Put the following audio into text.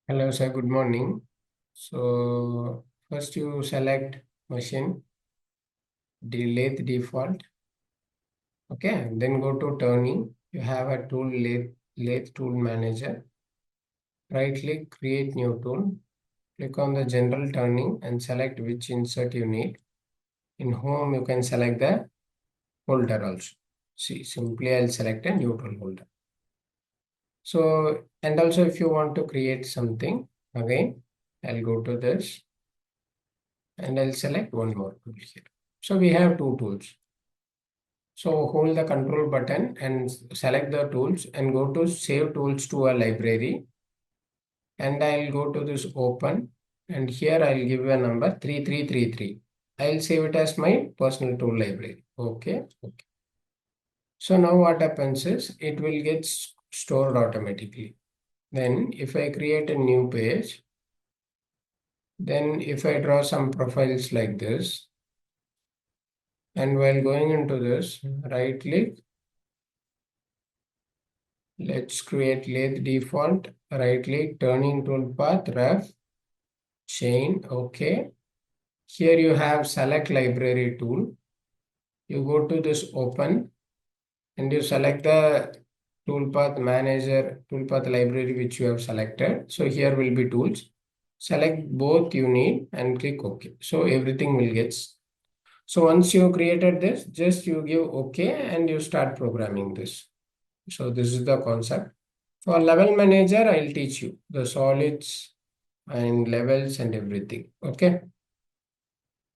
Hello, sir. Good morning. So first you select machine, lathe default. Okay, then go to turning. You have a tool lathe tool manager. Right click, create new tool. Click on the general turning and select which insert you need. In home, you can select the holder also. See, simply I'll select a neutral holder. So, and also if you want to create something, again, I'll go to this and I'll select one more tool here. So we have two tools. So hold the control button and select the tools and go to save tools to a library. And I'll go to this open and here I'll give a number 3333. I'll save it as my personal tool library. Okay. Okay. So now what happens is it will get stored automatically. Then if I create a new page, then if I draw some profiles like this, and while going into this, right click, let's create lathe default, right click, turning toolpath, ref, chain, okay. Here you have select library tool. You go to this open and you select the toolpath manager, toolpath library which you have selected. So here will be tools. Select both you need and click OK. So everything will get. So once you created this, just you give OK and you start programming this. So this is the concept. For level manager, I'll teach you the solids and levels and everything. Okay.